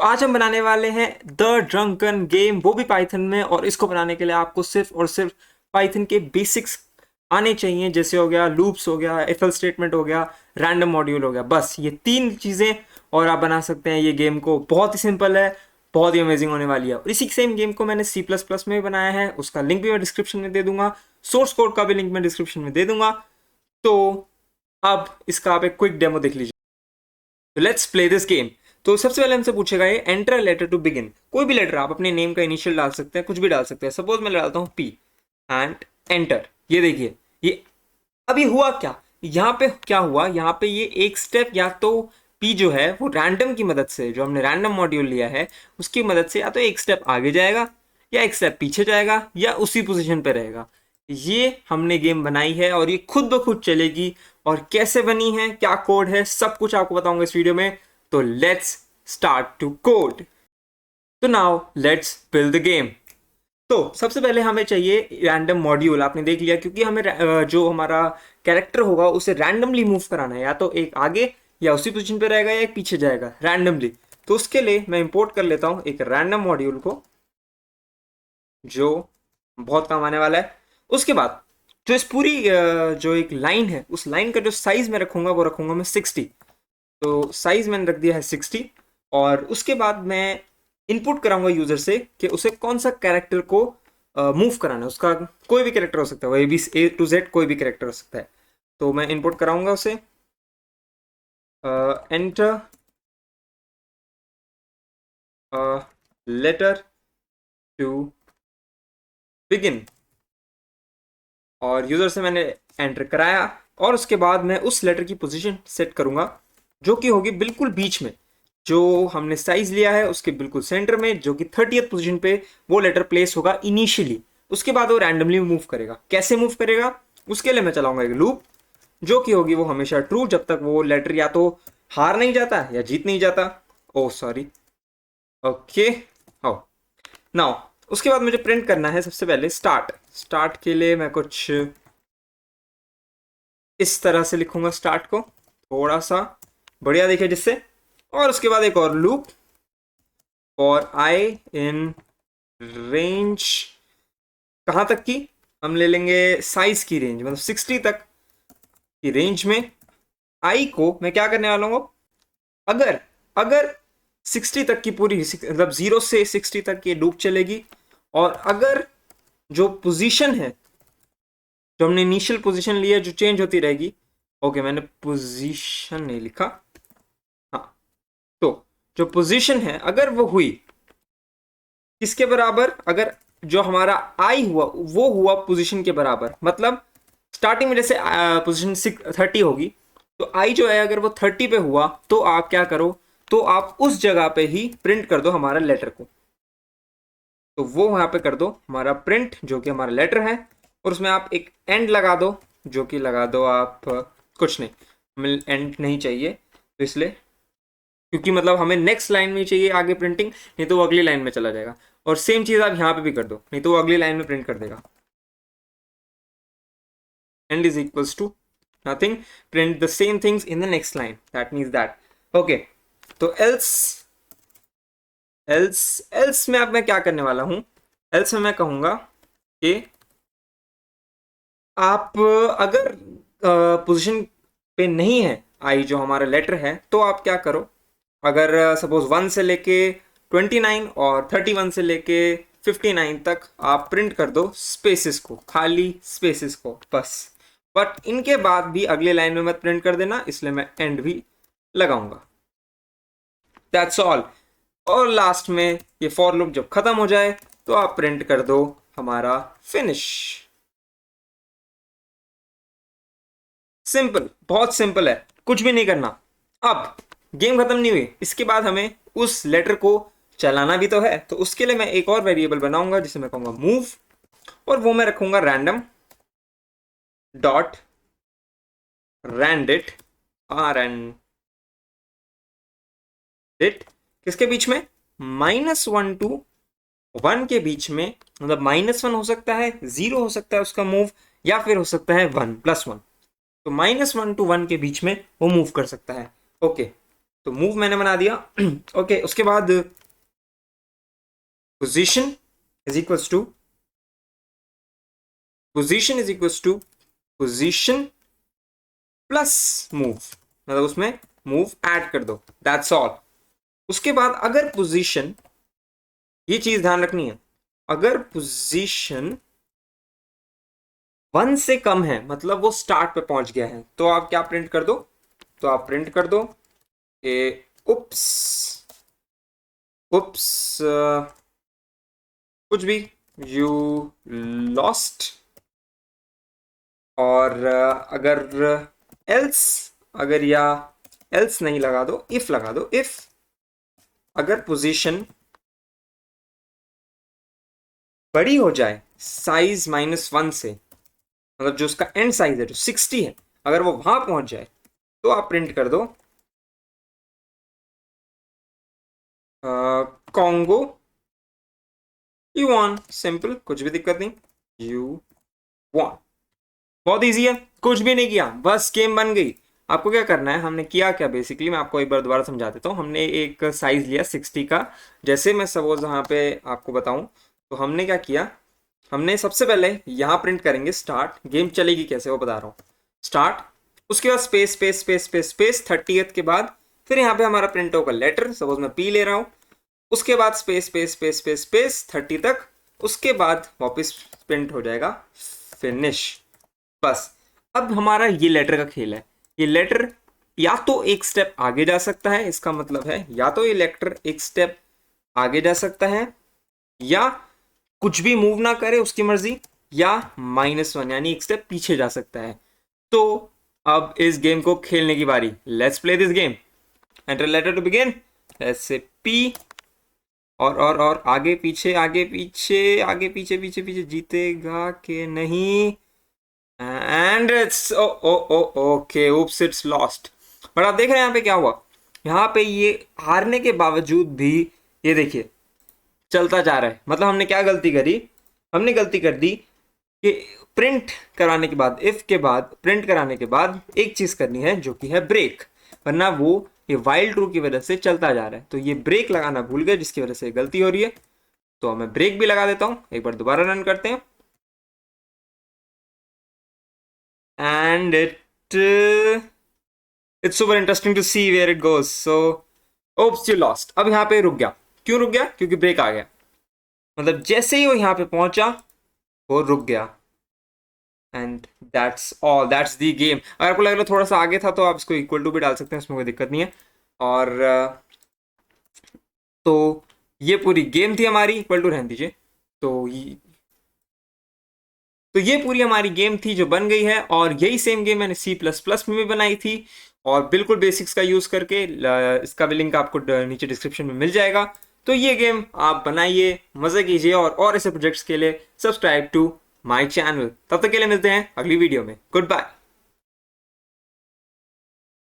तो आज हम बनाने वाले हैं द ड्रंकन गेम, वो भी पाइथन में। और इसको बनाने के लिए आपको सिर्फ और सिर्फ पाइथन के बेसिक्स आने चाहिए, जैसे हो गया लूप्स, हो गया इफ एल्स स्टेटमेंट, हो गया रैंडम मॉड्यूल, हो गया। बस ये तीन चीज़ें और आप बना सकते हैं ये गेम को। बहुत ही सिंपल है, बहुत ही अमेजिंग होने वाली है। और इसी सेम गेम को मैंने सी प्लस प्लस में भी बनाया है, उसका लिंक भी मैं डिस्क्रिप्शन में दे दूंगा, सोर्स कोड का भी लिंक मैं डिस्क्रिप्शन में दे दूंगा। तो अब इसका आप एक क्विक डेमो देख लीजिए। तो लेट्स प्ले दिस गेम। तो सबसे पहले हमसे पूछेगा ये एंटर लेटर टू बिगिन। कोई भी लेटर आप अपने नेम का इनिशियल डाल सकते हैं, कुछ भी डाल सकते हैं। सपोज मैं डालता हूँ पी एंड एंटर। ये देखिए, ये अभी हुआ क्या, यहाँ पे क्या हुआ, यहाँ पे ये एक स्टेप या तो पी जो है वो रैंडम की मदद से, जो हमने रैंडम मॉड्यूल लिया है उसकी मदद से, या तो एक स्टेप आगे जाएगा या एक स्टेप पीछे जाएगा या उसी पोजीशन पे रहेगा। ये हमने गेम बनाई है और ये खुद ब खुद चलेगी। और कैसे बनी है, क्या कोड है, सब कुछ आपको बताऊंगा इस वीडियो में। तो लेट्स स्टार्ट टू कोड। तो now let's build the game. तो सबसे पहले हमें चाहिए रैंडम मॉड्यूल। आपने देख लिया, क्योंकि हमें जो हमारा कैरेक्टर होगा उसे रैंडमली मूव कराना है, या तो एक आगे या उसी पोजीशन पे रहेगा या एक पीछे जाएगा रैंडमली। तो उसके लिए मैं इंपोर्ट कर लेता हूं एक रैंडम मॉड्यूल को, जो बहुत काम आने वाला है। उसके बाद जो इस पूरी जो एक लाइन है, उस लाइन का जो साइज मैं रखूंगा वो रखूंगा मैं 60। तो साइज मैंने रख दिया है 60। और उसके बाद मैं इनपुट कराऊंगा यूजर से कि उसे कौन सा कैरेक्टर को मूव कराना है। उसका कोई भी कैरेक्टर हो सकता है, वो ए टू जेड कोई भी कैरेक्टर हो सकता है। तो मैं इनपुट कराऊंगा उसे एंटर लेटर टू बिगिन। और यूजर से मैंने एंटर कराया, और उसके बाद मैं उस लेटर की पोजीशन सेट करूंगा जो कि होगी बिल्कुल बीच में। जो हमने साइज लिया है उसके बिल्कुल सेंटर में, जो कि 30th पोजीशन पे वो लेटर प्लेस होगा इनिशियली। उसके बाद वो रैंडमली मूव करेगा। कैसे मूव करेगा, उसके लिए मैं चलाऊंगा एक लूप, जो कि होगी वो हमेशा ट्रू जब तक वो लेटर या तो हार नहीं जाता या जीत नहीं जाता। ओ सॉरी, ओके। हो नाउ उसके बाद मुझे प्रिंट करना है सबसे पहले स्टार्ट। स्टार्ट के लिए मैं कुछ इस तरह से लिखूंगा स्टार्ट को, थोड़ा सा बढ़िया दिखे जिससे। और उसके बाद एक और लूप और आई इन रेंज, कहां तक की, हम ले लेंगे साइज की रेंज, मतलब 60 तक की रेंज में आई को मैं क्या करने वाला हूं। अगर अगर 60 तक की पूरी, मतलब 0 से 60 तक की लूप चलेगी, और अगर जो पोजीशन है, जो हमने इनिशियल पोजीशन ली है, जो चेंज होती रहेगी। ओके, मैंने पोजीशन नहीं लिखा। हाँ, तो जो पोजीशन है अगर वो हुई किसके बराबर, अगर जो हमारा आई हुआ वो हुआ पोजीशन के बराबर, मतलब स्टार्टिंग में जैसे पोजीशन 30 होगी, तो आई जो है अगर वो 30 पे हुआ, तो आप क्या करो, तो आप उस जगह पे ही प्रिंट कर दो हमारा लेटर को। तो वो वहां पे कर दो हमारा प्रिंट, जो कि हमारा लेटर है। और उसमें आप एक एंड लगा दो, जो कि लगा दो आप कुछ नहीं, हमें एंड नहीं चाहिए, तो इसलिए, क्योंकि मतलब हमें नेक्स्ट लाइन में चाहिए आगे प्रिंटिंग, नहीं तो वो अगली लाइन में चला जाएगा। और सेम चीज आप यहाँ पे भी कर दो, नहीं तो वो अगली लाइन में प्रिंट कर देगा। End is equals to nothing, print the same things in the next line, that means that. Okay, तो एल्स एल्स एल्स में अब मैं क्या करने वाला हूं। एल्स में मैं कहूंगा कि आप अगर पोजीशन पे नहीं है आई, जो हमारा लेटर है, तो आप क्या करो, अगर सपोज 1 से लेके 29 और 31 से लेके 59 तक आप प्रिंट कर दो स्पेसेस को, खाली स्पेसेस को बस। बट इनके बाद भी अगले लाइन में मत प्रिंट कर देना, इसलिए मैं एंड भी लगाऊंगा। That's all. और लास्ट में ये फॉर लूप जब खत्म हो जाए, तो आप प्रिंट कर दो हमारा फिनिश। सिंपल, बहुत सिंपल है, कुछ भी नहीं करना। अब गेम खत्म नहीं हुई, इसके बाद हमें उस लेटर को चलाना भी तो है। तो उसके लिए मैं एक और वेरिएबल बनाऊंगा जिसे मैं कहूंगा मूव, और वो मैं रखूंगा रैंडम डॉट रैंडिट, रैंडिट किसके बीच में, -1 to 1 के बीच में। मतलब -1 हो सकता है, 0 हो सकता है उसका मूव, या फिर हो सकता है 1 + 1। तो -1 to 1 के बीच में वो मूव कर सकता है। ओके, तो मूव मैंने बना दिया। ओके, उसके बाद position is equals to position plus move, मतलब उसमें मूव ऐड कर दो, दैट्स ऑल। उसके बाद अगर पोजीशन, ये चीज ध्यान रखनी है, अगर पोजीशन 1 से कम है, मतलब वो स्टार्ट पे पहुंच गया है, तो आप क्या प्रिंट कर दो, तो आप प्रिंट कर दो कि उप्स उप्स कुछ भी, यू लॉस्ट। और अगर एल्स, अगर या एल्स नहीं लगा दो, इफ लगा दो, इफ अगर पोजीशन बड़ी हो जाए साइज -1 से, मतलब जो उसका एंड साइज है जो 60 है, अगर वो वहां पहुंच जाए, तो आप प्रिंट कर दो कॉन्गो यू वॉन, सिंपल, कुछ भी दिक्कत नहीं, यू वॉन। बहुत इजी है, कुछ भी नहीं किया, बस गेम बन गई। आपको क्या करना है, हमने किया क्या बेसिकली, मैं आपको एक बार दोबारा समझा देता हूँ। हमने एक साइज लिया 60 का, जैसे मैं सपोज यहाँ पे आपको बताऊं, तो हमने क्या किया, हमने सबसे पहले यहाँ प्रिंट करेंगे स्टार्ट, गेम चलेगी कैसे वो बता रहा हूँ, स्टार्ट, उसके बाद space space space space space 30th के बाद फिर यहाँ पे हमारा प्रिंट होगा लेटर, सपोज मैं पी ले रहा हूँ, उसके बाद space space space space space 30 तक, उसके बाद वापस प्रिंट हो जाएगा फिनिश। बस, अब हमारा ये लेटर का खेल है। ये लेटर या तो एक स्टेप आगे जा सकता है, इसका मतलब है या तो ये लेटर एक स्टेप आगे जा सकता है, या कुछ भी मूव ना करे उसकी मर्जी, या -1 यानी एक स्टेप पीछे जा सकता है। तो अब इस गेम को खेलने की बारी, let's play this game. Enter letter to begin, let's say P, और आगे पीछे आगे पीछे आगे पीछे पीछे पीछे, जीतेगा कि नहीं, and it's okay, oops it's lost. But आप देख रहे हैं यहाँ पे क्या हुआ, यहाँ पे ये हारने के बावजूद भी ये देखिए चलता जा रहा है। मतलब हमने क्या गलती करी, हमने गलती कर दी कि प्रिंट कराने के बाद, इफ के बाद प्रिंट कराने के बाद एक चीज करनी है जो कि है ब्रेक, वरना वो ये वाइल्ड ट्रू की वजह से चलता जा रहा है। तो ये ब्रेक लगाना भूल गए जिसकी वजह से गलती हो रही है। तो मैं ब्रेक भी लगा देता हूं, एक बार दोबारा रन करते हैं, and it's super interesting to see where it goes. So oops you lost. अब यहाँ पे रुक गया, क्यों रुक गया, क्योंकि ब्रेक आ गया, मतलब जैसे ही वो यहाँ पे पहुंचा वो रुक गया, and that's all, that's the game. अगर आपको लग रहा है थोड़ा सा आगे था तो आप इसको इक्वल टू भी डाल सकते हैं, उसमें कोई दिक्कत नहीं है। और तो ये पूरी गेम थी हमारी, इक्वल टू रहने दीजिए। तो ये पूरी हमारी गेम थी जो बन गई है, और यही सेम गेम मैंने C++ में भी बनाई थी, और बिल्कुल बेसिक्स का यूज़ करके। इसका भी लिंक आपको नीचे डिस्क्रिप्शन में मिल जाएगा। तो ये गेम आप बनाइए, मज़े कीजिए, और ऐसे प्रोजेक्ट्स के लिए सब्सक्राइब टू माय चैनल। तब तक के लिए मिलते हैं अगली वीडियो में, गुड बाय।